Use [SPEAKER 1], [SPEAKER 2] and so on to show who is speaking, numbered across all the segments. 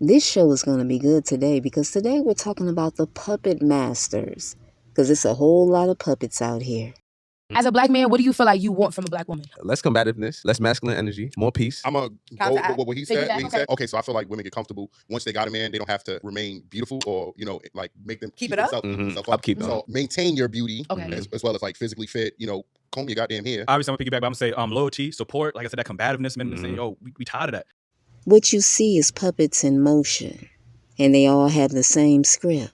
[SPEAKER 1] This show is going to be good today because today we're talking about the puppet masters because it's a whole lot of puppets out here.
[SPEAKER 2] As a black man, what do you feel like you want from a black woman?
[SPEAKER 3] Less combativeness, less masculine energy, more peace.
[SPEAKER 4] I'm going to go with what he said. Okay, so I feel like women get comfortable. Once they got a man, they don't have to remain beautiful or, like make them keep it up.
[SPEAKER 3] Upkeep.
[SPEAKER 4] So maintain your beauty
[SPEAKER 2] Okay.
[SPEAKER 4] as well as like physically fit, comb your goddamn hair.
[SPEAKER 5] Obviously, I'm gonna piggyback, but I'm gonna say loyalty, support, like I said, that combativeness, men say, yo, we tired of that.
[SPEAKER 1] What you see is puppets in motion, and they all have the same script.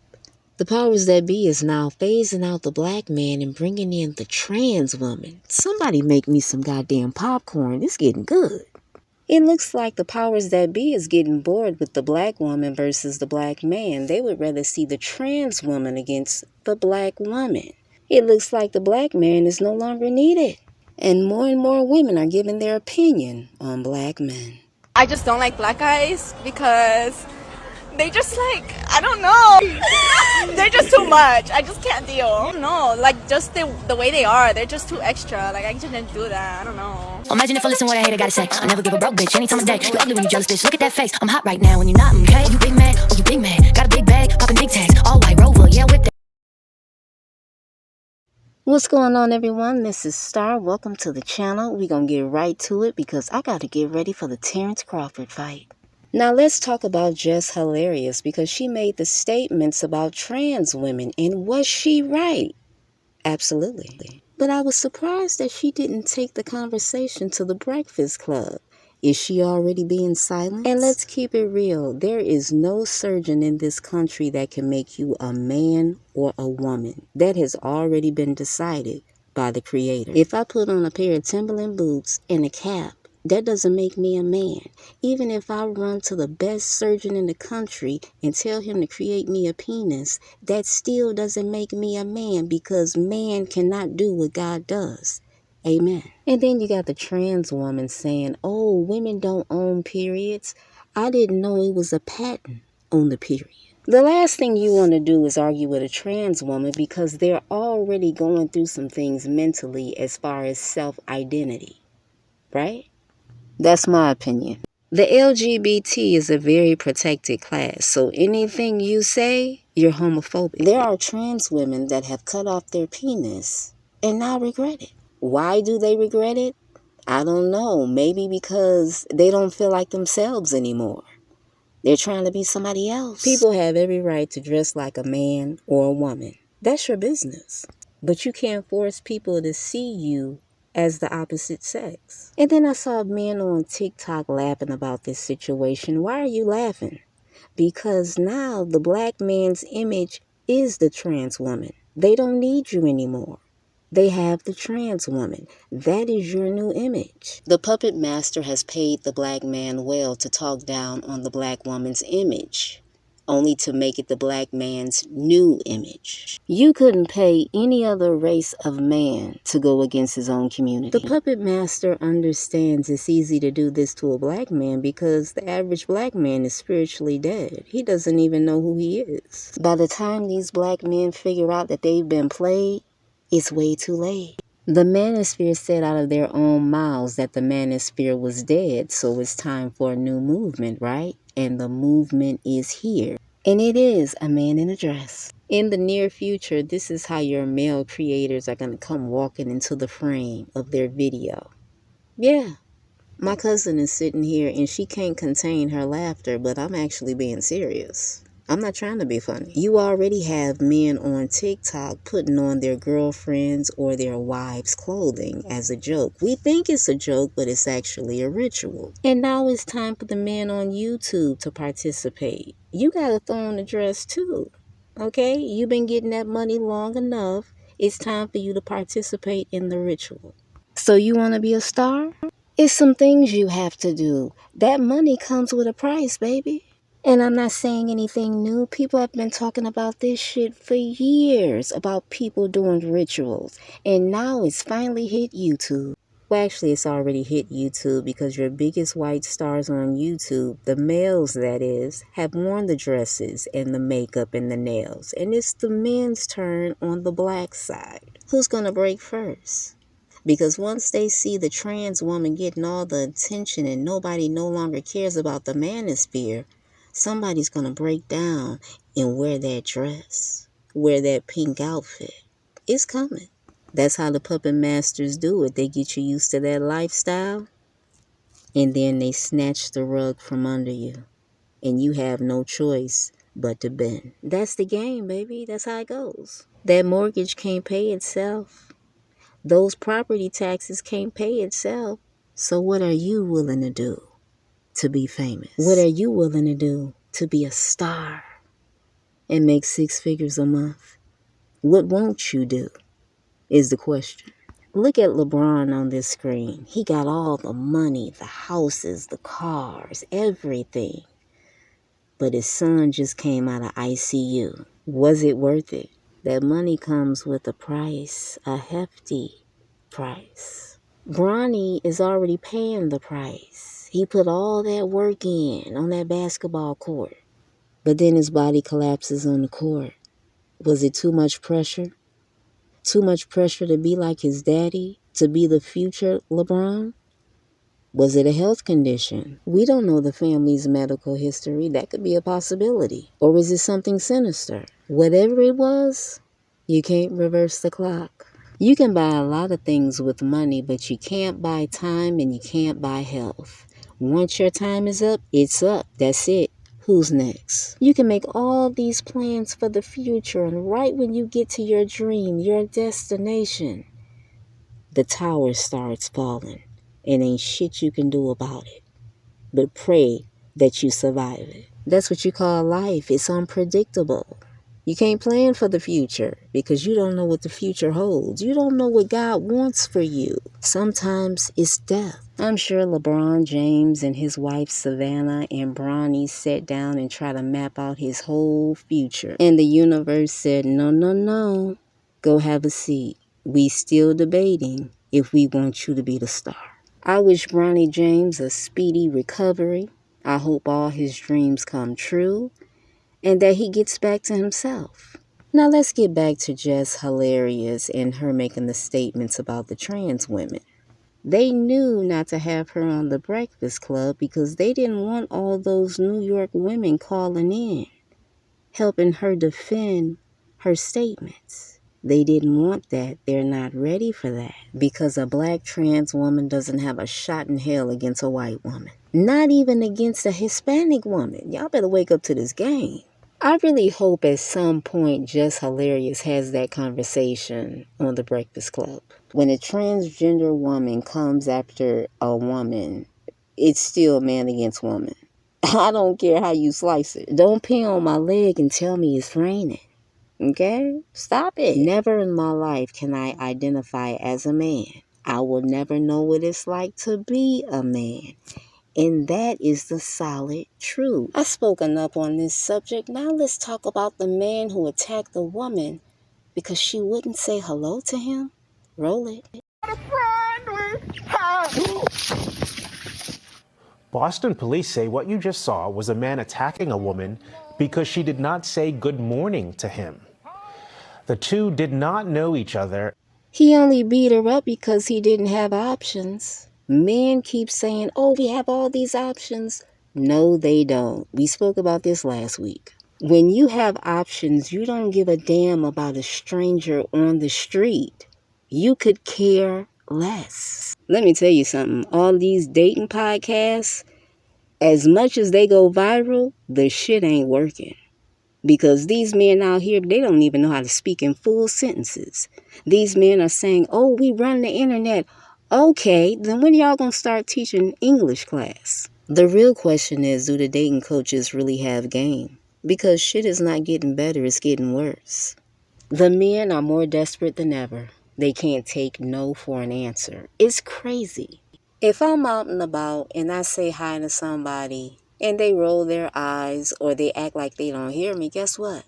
[SPEAKER 1] The powers that be is now phasing out the black man and bringing in the trans woman. Somebody make me some goddamn popcorn. It's getting good. It looks like the powers that be is getting bored with the black woman versus the black man. They would rather see the trans woman against the black woman. It looks like the black man is no longer needed. And more women are giving their opinion on black men.
[SPEAKER 6] I just don't like black guys because they just I don't know. They're just too much. I just can't deal. I don't know, just the way they are, they're just too extra. I just didn't do that. I don't know.
[SPEAKER 7] Imagine if I listen what a hater gotta say. I never give a broke bitch any time of day. You ugly when you jealous, bitch. Look at that face. I'm hot right now when you're not, okay? You big man, oh you big man. Got a big bag, popping big tags. All white Rover, yeah with that.
[SPEAKER 1] What's going on, everyone? This is Star. Welcome to the channel. We're going to get right to it because I got to get ready for the Terrence Crawford fight. Now, let's talk about Jess Hilarious because she made the statements about trans women. And was she right? Absolutely. But I was surprised that she didn't take the conversation to the Breakfast Club. Is she already being silent? And let's keep it real. There is no surgeon in this country that can make you a man or a woman. That has already been decided by the Creator. If I put on a pair of Timberland boots and a cap, that doesn't make me a man. Even if I run to the best surgeon in the country and tell him to create me a penis, that still doesn't make me a man because man cannot do what God does. Amen. And then you got the trans woman saying, oh, women don't own periods. I didn't know it was a patent on the period. The last thing you want to do is argue with a trans woman because they're already going through some things mentally as far as self-identity, right? That's my opinion. The LGBT is a very protected class, so anything you say, you're homophobic. There are trans women that have cut off their penis and now regret it. Why do they regret it? I don't know. Maybe because they don't feel like themselves anymore. They're trying to be somebody else. People have every right to dress like a man or a woman. That's your business. But you can't force people to see you as the opposite sex. And then I saw men on TikTok laughing about this situation. Why are you laughing? Because now the black man's image is the trans woman. They don't need you anymore. They have the trans woman. That is your new image. The puppet master has paid the black man well to talk down on the black woman's image, only to make it the black man's new image. You couldn't pay any other race of man to go against his own community. The puppet master understands it's easy to do this to a black man because the average black man is spiritually dead. He doesn't even know who he is. By the time these black men figure out that they've been played, it's way too late. The manosphere said out of their own mouths that the manosphere was dead, so it's time for a new movement, right? And the movement is here. And it is a man in a dress. In the near future, this is how your male creators are going to come walking into the frame of their video. Yeah. My cousin is sitting here and she can't contain her laughter, but I'm actually being serious. I'm not trying to be funny. You already have men on TikTok putting on their girlfriends or their wives' clothing as a joke. We think it's a joke, but it's actually a ritual. And now it's time for the men on YouTube to participate. You gotta throw on a dress too, okay? You've been getting that money long enough. It's time for you to participate in the ritual. So you want to be a star? It's some things you have to do. That money comes with a price, baby. And I'm not saying anything new. People have been talking about this shit for years, about people doing rituals. And now it's finally hit YouTube. Well, actually, it's already hit YouTube because your biggest white stars on YouTube, the males that is, have worn the dresses and the makeup and the nails. And it's the men's turn on the black side. Who's going to break first? Because once they see the trans woman getting all the attention and nobody no longer cares about the manosphere, Somebody's going to break down and wear that dress, wear that pink outfit. It's coming. That's how the puppet masters do it. They get you used to that lifestyle, and then they snatch the rug from under you, and you have no choice but to bend. That's the game, baby. That's how it goes. That mortgage can't pay itself. Those property taxes can't pay itself. So what are you willing to do to be famous? What are you willing to do to be a star and make 6 figures a month? What won't you do is the question. Look at LeBron on this screen. He got all the money, the houses, the cars, everything. But his son just came out of ICU. Was it worth it? That money comes with a price, a hefty price. Bronny is already paying the price. He put all that work in on that basketball court. But then his body collapses on the court. Was it too much pressure? Too much pressure to be like his daddy? To be the future LeBron? Was it a health condition? We don't know the family's medical history. That could be a possibility. Or is it something sinister? Whatever it was, you can't reverse the clock. You can buy a lot of things with money, but you can't buy time and you can't buy health. Once your time is up, it's up. That's it. Who's next? You can make all these plans for the future, and right when you get to your dream, your destination, the tower starts falling, and ain't shit you can do about it but pray that you survive it. That's what you call life. It's unpredictable. You can't plan for the future because you don't know what the future holds. You don't know what God wants for you. Sometimes it's death. I'm sure LeBron James and his wife Savannah and Bronny sat down and tried to map out his whole future. And the universe said, no, no, no. Go have a seat. We still debating if we want you to be the star. I wish Bronny James a speedy recovery. I hope all his dreams come true and that he gets back to himself. Now let's get back to Jess Hilarious and her making the statements about the trans women. They knew not to have her on the Breakfast Club because they didn't want all those New York women calling in, helping her defend her statements. They didn't want that. They're not ready for that because a black trans woman doesn't have a shot in hell against a white woman. Not even against a Hispanic woman. Y'all better wake up to this game. I really hope at some point Jess Hilarious has that conversation on the Breakfast Club. When a transgender woman comes after a woman, it's still man against woman. I don't care how you slice it. Don't pee on my leg and tell me it's raining. Okay? Stop it. Never in my life can I identify as a man. I will never know what it's like to be a man. And that is the solid truth. I've spoken up on this subject. Now let's talk about the man who attacked the woman because she wouldn't say hello to him. Roll it.
[SPEAKER 8] Boston police say what you just saw was a man attacking a woman because she did not say good morning to him. The two did not know each other.
[SPEAKER 1] He only beat her up because he didn't have options. Men keep saying, oh, we have all these options. No, they don't. We spoke about this last week. When you have options, you don't give a damn about a stranger on the street. You could care less. Let me tell you something. All these dating podcasts, as much as they go viral, the shit ain't working. Because these men out here, they don't even know how to speak in full sentences. These men are saying, oh, we run the internet. Okay, then when y'all gonna start teaching English class? The real question is, do the dating coaches really have game? Because shit is not getting better, it's getting worse. The men are more desperate than ever. They can't take no for an answer. It's crazy. If I'm out and about and I say hi to somebody and they roll their eyes or they act like they don't hear me, guess what?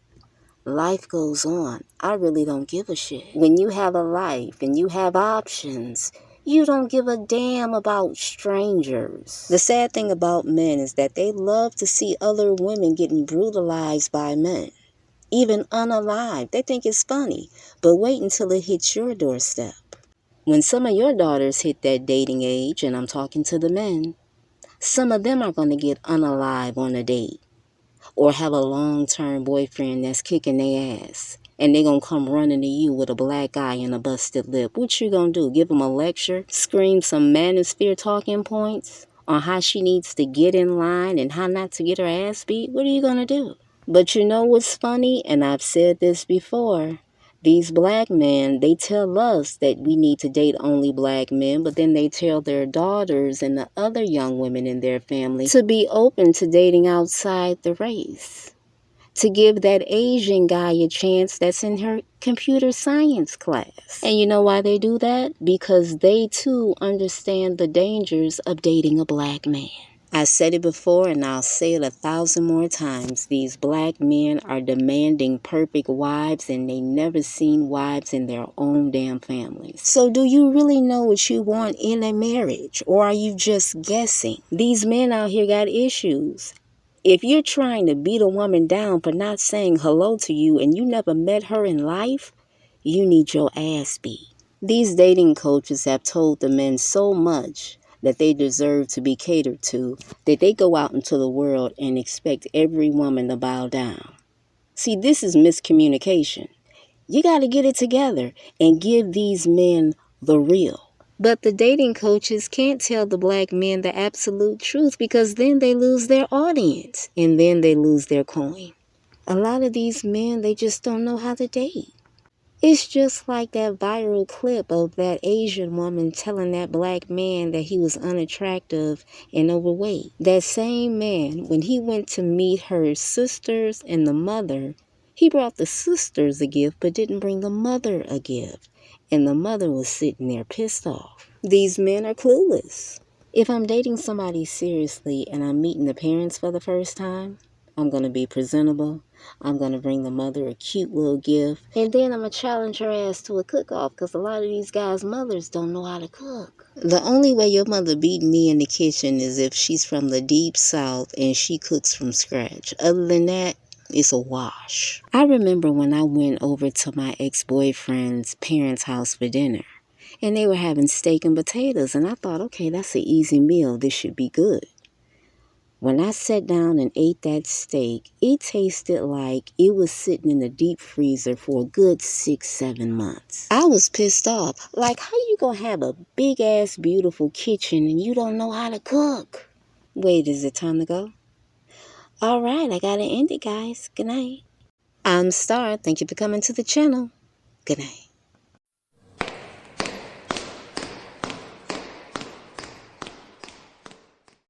[SPEAKER 1] Life goes on. I really don't give a shit. When you have a life and you have options, you don't give a damn about strangers. The sad thing about men is that they love to see other women getting brutalized by men, even unalive. They think it's funny, but wait until it hits your doorstep. When some of your daughters hit that dating age, and I'm talking to the men, some of them are going to get unalive on a date. or have a long-term boyfriend that's kicking their ass, and they gonna come running to you with a black eye and a busted lip. What you gonna do? Give them a lecture? Scream some manosphere talking points on how she needs to get in line and how not to get her ass beat? What are you gonna do? But you know what's funny? And I've said this before. These black men, they tell us that we need to date only black men, but then they tell their daughters and the other young women in their family to be open to dating outside the race, to give that Asian guy a chance that's in her computer science class. And you know why they do that? Because they too understand the dangers of dating a black man. I said it before and I'll say it 1,000 more times. These black men are demanding perfect wives and they never seen wives in their own damn families. So do you really know what you want in a marriage, or are you just guessing? These men out here got issues. If you're trying to beat a woman down for not saying hello to you and you never met her in life, you need your ass beat. These dating coaches have told the men so much that they deserve to be catered to, that they go out into the world and expect every woman to bow down. See, this is miscommunication. You got to get it together and give these men the real. But the dating coaches can't tell the black men the absolute truth, because then they lose their audience and then they lose their coin. A lot of these men, they just don't know how to date. It's just like that viral clip of that Asian woman telling that black man that he was unattractive and overweight. That same man, when he went to meet her sisters and the mother, he brought the sisters a gift but didn't bring the mother a gift. And the mother was sitting there pissed off. These men are clueless. If I'm dating somebody seriously and I'm meeting the parents for the first time, I'm going to be presentable. I'm going to bring the mother a cute little gift. And then I'm going to challenge her ass to a cook-off, because a lot of these guys' mothers don't know how to cook. The only way your mother beat me in the kitchen is if she's from the deep south and she cooks from scratch. Other than that, it's a wash. I remember when I went over to my ex-boyfriend's parents' house for dinner, and they were having steak and potatoes, and I thought, okay, that's an easy meal. This should be good. When I sat down and ate that steak, it tasted like it was sitting in the deep freezer for a good 6-7 months. I was pissed off. Like, how you gonna have a big-ass, beautiful kitchen and you don't know how to cook? Wait, is it time to go? All right, I gotta end it, guys. Good night. I'm Star. Thank you for coming to the channel. Good night.